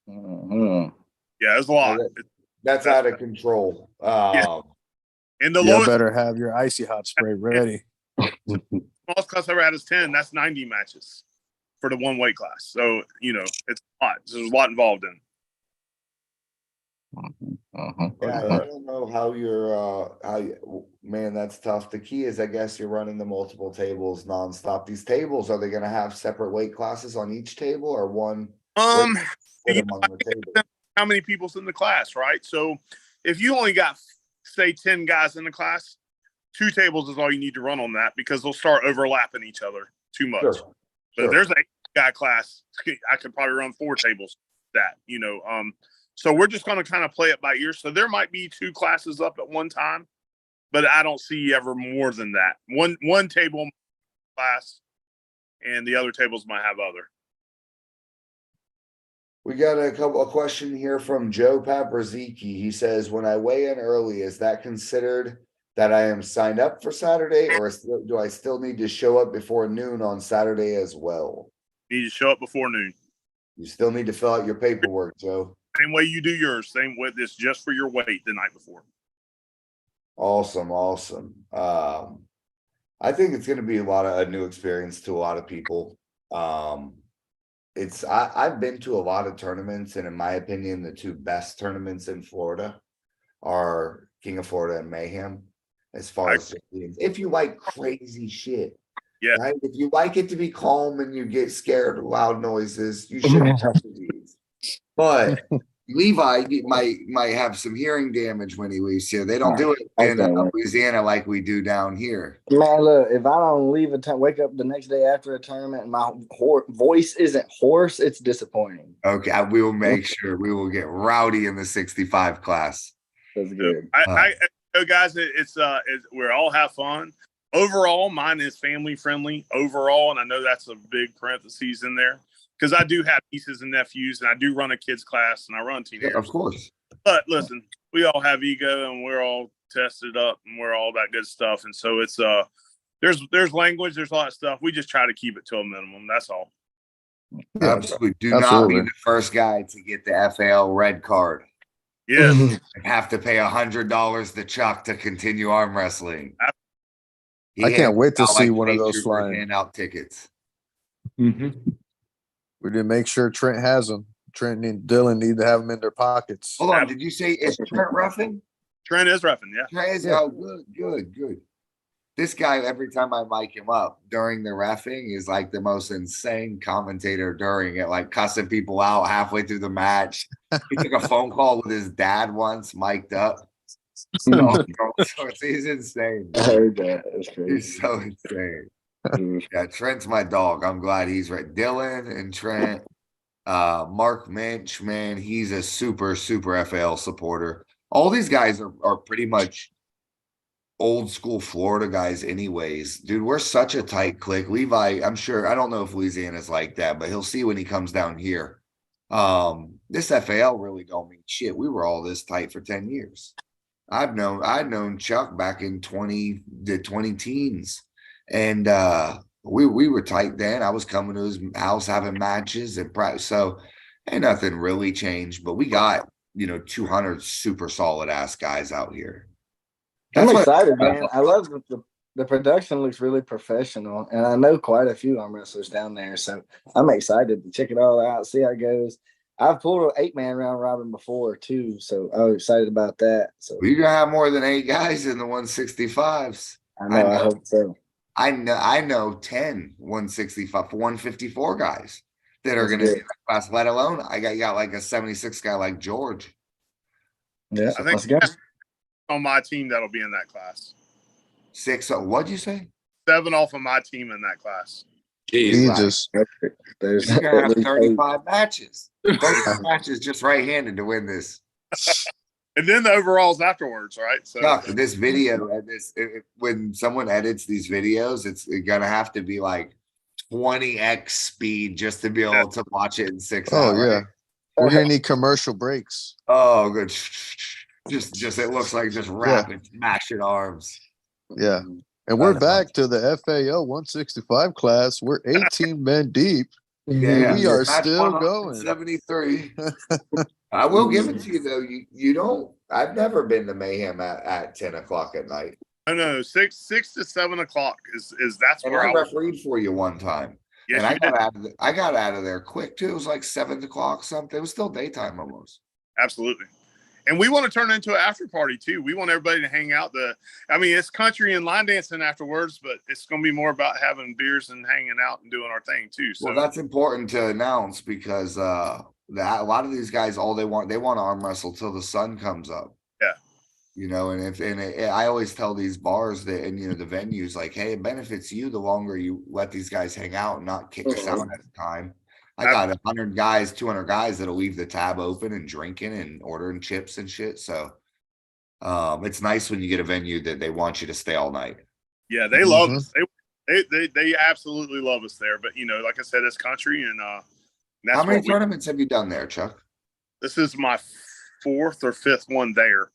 Mhm. Yeah, it was a lot. That's out of control. And the You lowest better have your icy hot spray ready. smallest class I ever had is 10. That's 90 matches for the one weight class. So, it's a lot. So there's a lot involved in it. Yeah, I don't know how man, that's tough. The key is, I guess, you're running the multiple tables nonstop. These tables, are they going to have separate weight classes on each table, or one? Among the tables? How many people's in the class, right? So if you only got, say, 10 guys in the class, 2 tables is all you need to run on that, because they'll start overlapping each other too much. Sure. But if there's a guy class, I could probably run 4 tables. So we're just going to kind of play it by ear. So there might be 2 classes up at one time, but I don't see ever more than that. One table class, and the other tables might have other. We got a question here from Joe Papraziki. He says, when I weigh in early, is that considered that I am signed up for Saturday, or do I still need to show up before noon on Saturday as well? You need to show up before noon. You still need to fill out your paperwork, Joe. Same way you do yours. Same way. This just for your weight the night before. Awesome. I think it's going to be a new experience to a lot of people. I've been to a lot of tournaments, and in my opinion, the 2 best tournaments in Florida are King of Florida and Mayhem. As far as if you like crazy shit, yeah. Right? If you like it to be calm and you get scared of loud noises, you shouldn't touch these. But Levi might have some hearing damage when he leaves here. They don't do it in Louisiana like we do down here. Man, look, if I don't leave wake up the next day after a tournament and my voice isn't hoarse, it's disappointing. Okay, we will make sure we will get rowdy in the 65 class. That's good. Guys, we all have fun. Overall, mine is family friendly overall, and I know that's a big parentheses in there, because I do have nieces and nephews, and I do run a kids class, and I run teenagers. Yeah, of course. But listen, we all have ego, and we're all tested up, and we're all that good stuff. And so it's there's language, there's a lot of stuff. We just try to keep it to a minimum. That's all. Absolutely. Do not be the first guy to get the FAL red card. Yes. Have to pay $100 to Chuck to continue arm wrestling. I can't wait to see one of those flying. Hand out tickets. We didn't make sure Trent has them. Trent and Dylan need to have them in their pockets. Hold on. Did you say is Trent roughing? Trent is roughing, yeah. Trent is, oh, good. This guy, every time I mic him up during the reffing, is like the most insane commentator during it, like cussing people out halfway through the match. He took a phone call with his dad once, mic'd up. He's insane. I heard that. That's crazy. He's so insane. Yeah, Trent's my dog. I'm glad he's right. Dylan and Trent, Mark Minch, man, he's a super FAL supporter. All these guys are pretty much old school Florida guys anyways. Dude, we're such a tight clique. Levi, I'm sure, I don't know if Louisiana's like that, but he'll see when he comes down here. This FAL really don't mean shit. We were all this tight for 10 years. I'd known Chuck back in the 20 teens. And we were tight then. I was coming to his house having matches and practice. So ain't nothing really changed, but we got 200 super solid ass guys out here. I'm excited, man. I love the production looks really professional, and I know quite a few arm wrestlers down there. So I'm excited to check it all out, see how it goes. I've pulled an 8-man round robin before too, so I was excited about that. So you're gonna have more than 8 guys in the 165s. I hope so. I know 10 165 154 guys that are gonna be in that class, let alone I got like a 76 guy like George. Yeah, I think let's go. On my team that'll be in that class. 6, what'd you say? 7 off of my team in that class. Jesus. There's you're gonna have 35 matches. 35 matches just right-handed to win this. And then the overalls afterwards, right? So Chuck, this video and when someone edits these videos, it's gonna have to be like 20x speed just to be able to watch it in 6 hours. Oh yeah. We're gonna need commercial breaks. Oh, good. Just it looks like just rapid smashing arms. Yeah. And we're back to the FAL 165 class. We're 18 men deep. Yeah, We are match still going. 73. I will give it to you though. You don't. I've never been to Mayhem at 10 o'clock at night. No, 6 to 7 o'clock is that's And where I I was. refereed for you one time. Yes, and you did. I got out of there quick too. It was like 7 o'clock something. It was still daytime almost. Absolutely. And we want to turn it into an after party too. We want everybody to hang out. It's country and line dancing afterwards, but it's going to be more about having beers and hanging out and doing our thing too. So well, that's important to announce because a lot of these guys, all they want to arm wrestle till the sun comes up. Yeah. You know, I always tell these bars that, and the venues, like, hey, it benefits you the longer you let these guys hang out and not kick us out at a time. I got 100 guys, 200 guys that'll leave the tab open and drinking and ordering chips and shit. So it's nice when you get a venue that they want you to stay all night. Yeah, they love us. They absolutely love us there. But like I said, it's country, and that's how many tournaments have you done there, Chuck? This is my 4th or 5th one there.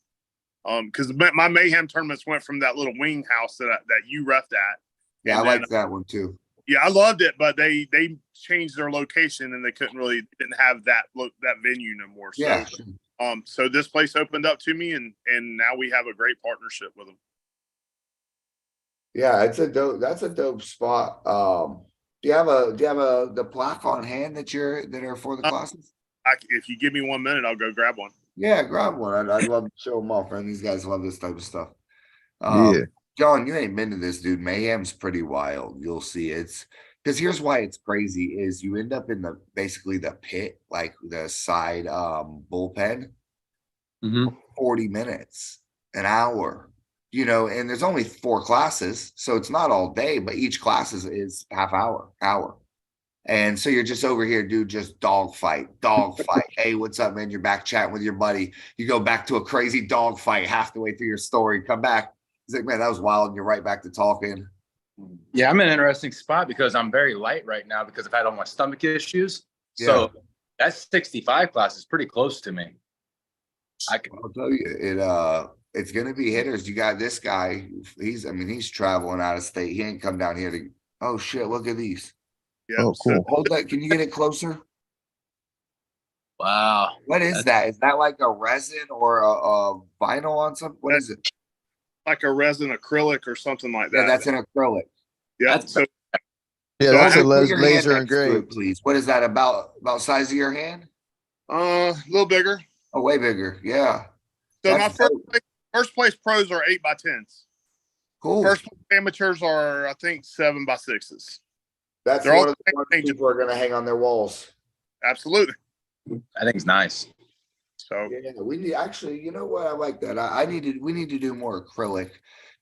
Because my Mayhem tournaments went from that little wing house that you refed at. Yeah, I liked that one too. Yeah, I loved it, but they changed their location and they didn't have that venue no more. So, yeah. So this place opened up to me, and now we have a great partnership with them. Yeah, that's a dope spot. Do you have the plaque on hand that are for the classes? If you give me 1 minute, I'll go grab one. Yeah, grab one. I'd love to show them off, man. These guys love this type of stuff. Yeah. John, you ain't been to this, dude. Mayhem's pretty wild. You'll see it's because here's why it's crazy is you end up in basically the pit, like the side bullpen, 40 minutes, an hour, and there's only 4 classes, so it's not all day, but each class is half hour. And so you're just over here, dude, just dog fight. Hey, what's up, man? You're back chatting with your buddy. You go back to a crazy dog fight half the way through your story, come back. He's like, man, that was wild. And you're right back to talking. Yeah, I'm in an interesting spot because I'm very light right now because I've had all my stomach issues. Yeah. So that 65 class is pretty close to me. I'll tell you, it's gonna be hitters. You got this guy. He's traveling out of state. He ain't come down here to. Oh shit! Look at these. Yeah. Oh, cool. Hold that. Can you get it closer? Wow. What is that? Is that like a resin or a vinyl on something? What is it? Like a resin acrylic or something like that. Yeah, that's an acrylic. Yeah. That's- So Yeah, So that's I- a Put your hand laser next to it, engraved. please. What is that about size of your hand? a little bigger. Oh, way bigger. Yeah. So That's my dope. first place pros are 8x10s. Cool. First place amateurs are, I think, 7x6s. That's they're all one of the the same ones thing. people are going to hang on their walls. Absolutely. I think it's nice. So Yeah, we need actually. You know what? I like that. We need to do more acrylic.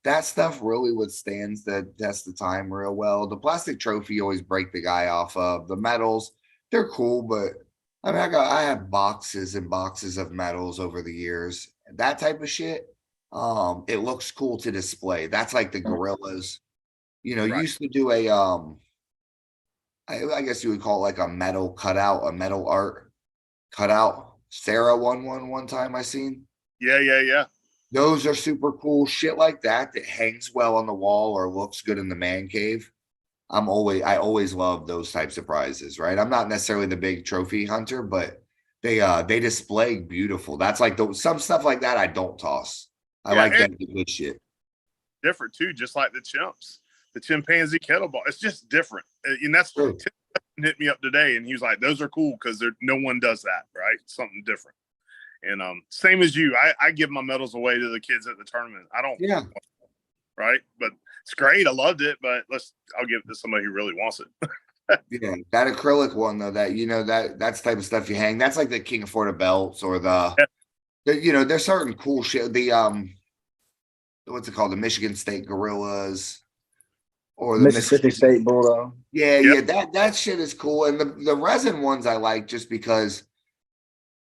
That stuff really withstands the test of time real well. The plastic trophy always break the guy off of. The metals, they're cool, but I have boxes and boxes of metals over the years. That type of shit. It looks cool to display. That's like the gorillas. You Right. used to do a I guess you would call it like a metal cutout, a metal art cutout. Sarah won one time I seen. yeah. Those are super cool. Shit like that hangs well on the wall or looks good in the man cave. I always love those types of prizes, right? I'm not necessarily the big trophy hunter, but they display beautiful. That's like some stuff like that I don't toss. I like that good shit. Different too, just like the chimps, the chimpanzee kettlebell. It's just different. And that's True. Tim hit me up today and he was like, those are cool because no one does that, right? Something different. And same as you, I give my medals away to the kids at the tournament. I don't, Yeah. right? But it's great. I loved it, but I'll give it to somebody who really wants it. Yeah, that acrylic one though, that's the type of stuff you hang. That's like the King of Florida belts or there's certain cool shit. The what's it called? The Michigan State Gorillas or the Mississippi State Bulldog. Yeah, Yep. yeah, that shit is cool. And the resin ones I like just because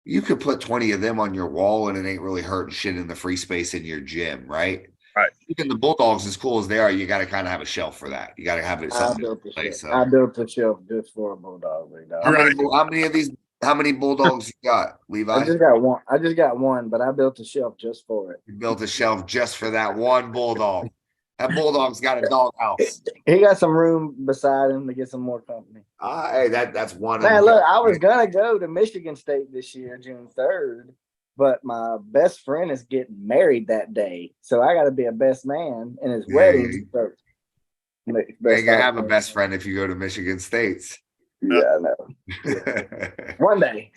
you could put 20 of them on your wall and it ain't really hurting shit in the free space in your gym, right? Right. Even the Bulldogs, as cool as they are, you got to kind of have a shelf for that. You got to have it I something built to the play. shelf. So I built the shelf just for a Bulldog. Big dog. how many of these How many bulldogs you got, I Levi? just got one. I just got one, but I built a shelf just for it. You built a shelf just for that one bulldog. That bulldog's got a doghouse. He got some room beside him to get some more company. Hey, that's one. Man, look, I was gonna go to Michigan State this year, June 3rd, but my best friend is getting married that day, so I got to be a best man in his wedding. So, You ain't gonna have a best friend if you go to Michigan State's. Yeah, I know. One day.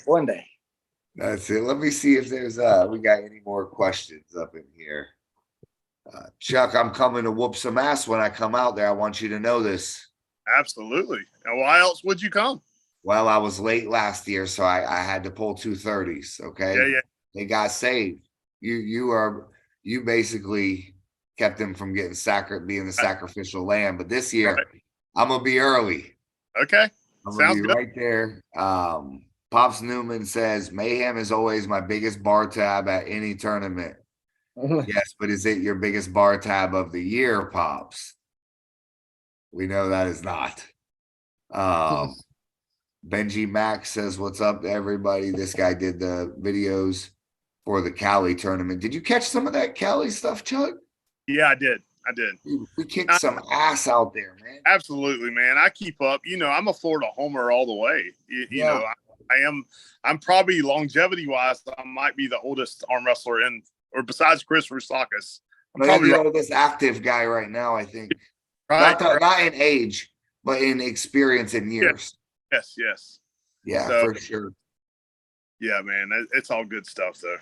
That's it. Let me see if there's we got any more questions up in here. Chuck, I'm coming to whoop some ass when I come out there. I want you to know this. Absolutely. And why else would you come? Well, I was late last year, so I had to pull 230s. Okay. Yeah. They got saved. You basically kept them from getting being the sacrificial lamb. But this year, Right. I'm gonna be early. Okay. I'm Sounds gonna be good. right there. Pops Newman says Mayhem is always my biggest bar tab at any tournament. Yes, but is it your biggest bar tab of the year, Pops? We know that is not. Benji Max says, "What's up to everybody?" This guy did the videos for the Cali tournament. Did you catch some of that Cali stuff, Chuck? Yeah, I did. Dude, we kicked some ass out there, man. Absolutely, man. I keep up. I'm a Florida homer all the way. You know, I'm probably longevity wise, I might be the oldest arm wrestler or besides Chris Rusakis. I'm probably You're the oldest active guy right now, I think. right. Not in age, but in experience in years. Yes. Yeah, So, for sure. Yeah, man. It's all good stuff, though.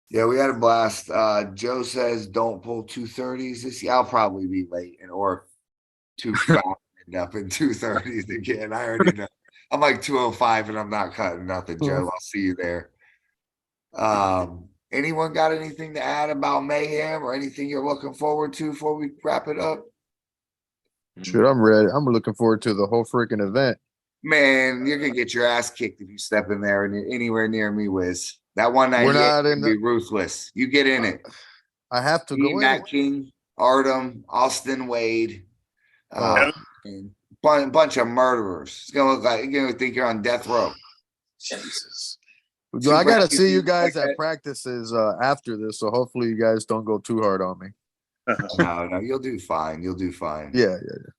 Yeah, we had a blast. Joe says don't pull 230s this year. I'll probably be late or too fat end up in 230s again. I already know. I'm like 205 and I'm not cutting nothing, Joe. I'll see you there. Anyone got anything to add about Mayhem or anything you're looking forward to before we wrap it up? Shit, I'm ready. I'm looking forward to the whole freaking event. Man, you're gonna get your ass kicked if you step in there and you're anywhere near me, Wiz. That We're not 198 in be ruthless. You get in it. I have to Me, go Matt in. King, Artem, Austin Wade, Oh. and bunch of murderers. It's gonna look like you're gonna think you're on death row. Jesus. Two I gotta brand see you new guys like at that. practices after this, so hopefully you guys don't go too hard on me. No, you'll do fine. You'll do fine. Yeah.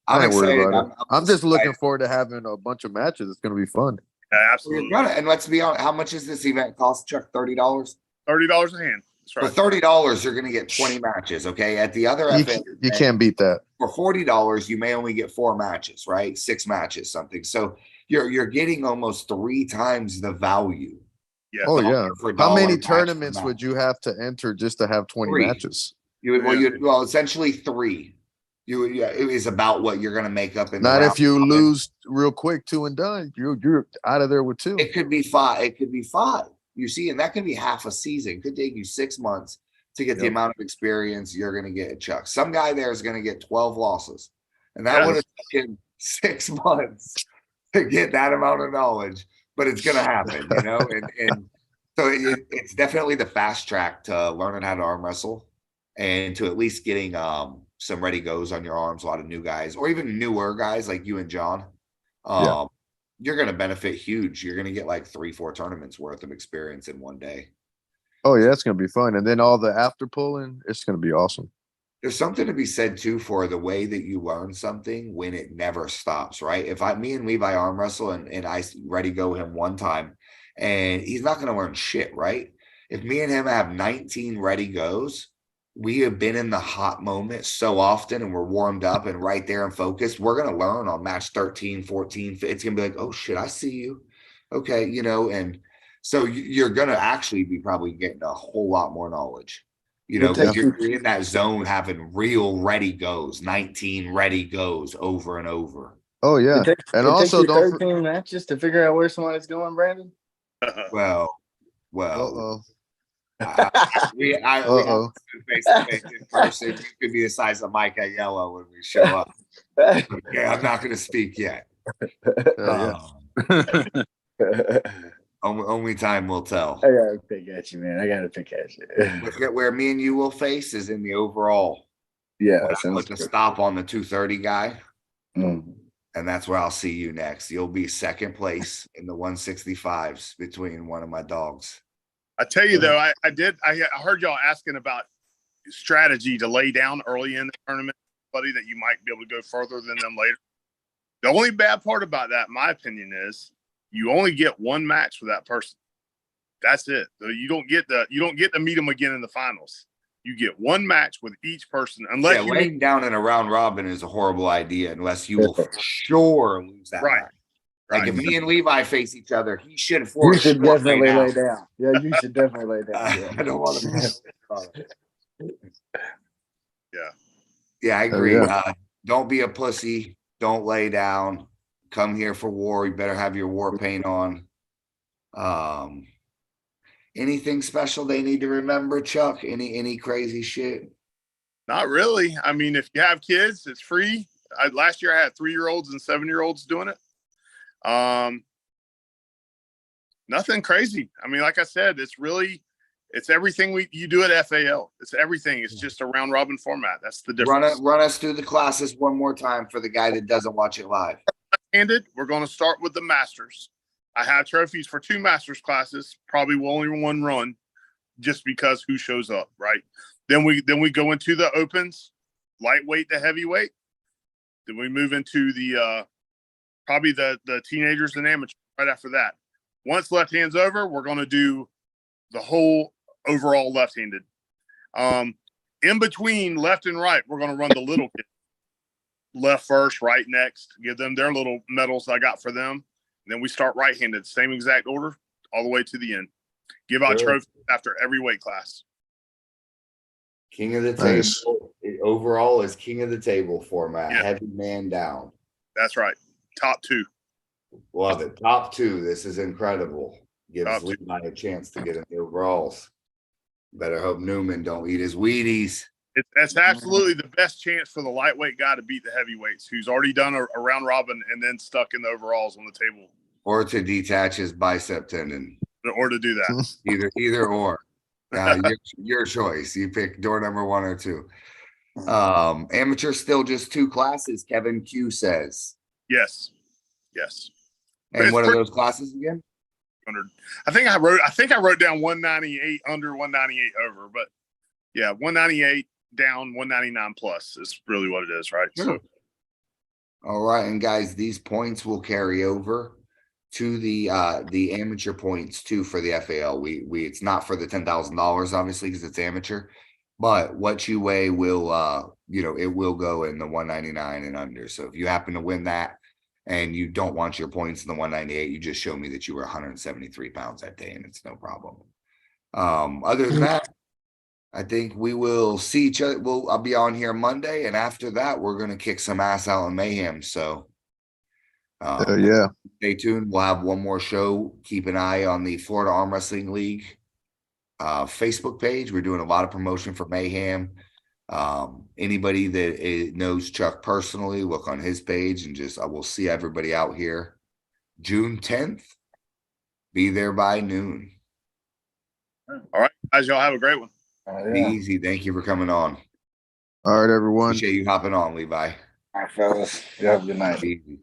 I'm I ain't worried excited. about it. I'm just looking excited. forward to having a bunch of matches. It's gonna be fun. Yeah, absolutely. And let's be honest, how much is this event cost, Chuck? $30? $30 a hand. That's right. For $30, you're gonna get 20 matches. Okay. At the other event, You can't beat that. for $40, you may only get 4 matches, right? 6 matches, something. So you're getting almost 3 times the value. Yes. Oh yeah. For How dollar many match tournaments per would you have to enter just to have 20 3. matches? Well, essentially 3. It is about what you're gonna make up in the Not round if you robin. lose real quick 2 and done. You're out of there with 2. It could be 5. It could be 5. You see, and that could be half a season. It could take you 6 months to get the Yep. amount of experience you're going to get, Chuck. Some guy there is going to get 12 losses, and that would have taken 6 months to get that amount of knowledge. But it's going to happen, And so it's definitely the fast track to learning how to arm wrestle, and to at least getting some ready goes on your arms. A lot of new guys, or even newer guys like you and John. You're going to benefit huge. You're going to get like 3-4 tournaments worth of experience in one day. Oh yeah, it's gonna be fun. And then all the after pulling, it's gonna be awesome. There's something to be said too for the way that you learn something when it never stops, right? If me and Levi arm wrestle and I ready go him one time, and he's not going to learn shit, right? If me and him have 19 ready goes, we have been in the hot moment so often and we're warmed up and right there and focused. We're going to learn on match 13, 14. It's going to be like, oh shit, I see you. Okay. And so you're going to actually be probably getting a whole lot more knowledge, because you're in that zone having real ready goes, 19 ready goes over and over. Oh yeah. And also don't 13 matches to figure out where someone is going, Brandon. Well, uh-oh. we face-to-face in person. You could be the size of Mike at Yellow when we show up. Yeah, I'm not going to speak yet. Only time will tell. I gotta pick at you, man. I gotta pick at you. Look at where me and you will face is in the overall. Yeah, Put the stop on the 230 guy. And And that's where I'll see you next. You'll be second place in the 165s between one of my dogs. I tell you though, I heard y'all asking about strategy to lay down early in the tournament, buddy, that you might be able to go further than them later. The only bad part about that, in my opinion, is you only get one match with that person. That's it. So you don't get to meet them again in the finals. You get one match with each person, unless you laying down in a round robin is a horrible idea unless you will for sure lose that Right. match. Like Right. if me and Levi face each other, he should You for should sure definitely lay lay down. down. Yeah, you should definitely lay down. Yeah. I don't want to miss Yeah. Yeah, I agree. yeah. Don't be a pussy. Don't lay down. Come here for war. You better have your war paint on. Anything special they need to remember, Chuck? Any crazy shit? Not really. I mean, if you have kids, it's free. Last year I had 3-year-olds and 7-year-olds doing it. Nothing crazy. I mean, like I said, it's everything you do at FAL. It's everything. It's just a round robin format. That's the difference. Run us through the classes one more time for the guy that doesn't watch it live. We're going to start with the Masters. I have trophies for 2 Masters classes. Probably will only one run, just because who shows up, right? Then we go into the opens, lightweight to heavyweight. Then we move into the probably the teenagers and amateurs right after that. Once left hand's over, we're going to do the whole overall left-handed. In between left and right, we're going to run the little kids. Left first, right next. Give them their little medals I got for them. And then we start right-handed, same exact order, all the way to the end. Give out trophies after every weight class. King of the Nice. table overall is king of the table format. Yeah. Heavy man down. That's right. Top 2. Love it. Top 2. This is incredible. Gives Top 2. Levi a chance to get in the overalls. Better hope Newman don't eat his Wheaties. That's absolutely the best chance for the lightweight guy to beat the heavyweights, who's already done a round robin and then stuck in the overalls on the table, Or to detach his bicep tendon. or to do that. Either or. Your choice. You pick door number 1 or 2. Amateur still just 2 classes, Kevin Q says. Yes. And what are those classes again? 100. I think I wrote down 198 under, 198 over, but yeah, 198 down, 199 plus is really what it is, right? So all right, and guys, these points will carry over to the amateur points too for the FAL. We it's not for the $10,000 obviously because it's amateur, but what you weigh will it will go in the 199 and under. So if you happen to win that and you don't want your points in the 198, you just show me that you were 173 pounds that day and it's no problem. Other than that, I think we will see each other. I'll be on here Monday, and after that, we're gonna kick some ass out in Mayhem. So, Yeah. stay tuned. We'll have one more show. Keep an eye on the Florida Arm Wrestling League Facebook page. We're doing a lot of promotion for Mayhem. Anybody that knows Chuck personally, look on his page, and I will see everybody out here June 10th. Be there by noon. all right, guys, y'all have a great one. Be easy. Thank you for coming on. All right, everyone. Appreciate you hopping on, Levi. All right, fellas. You have a good night. Be easy.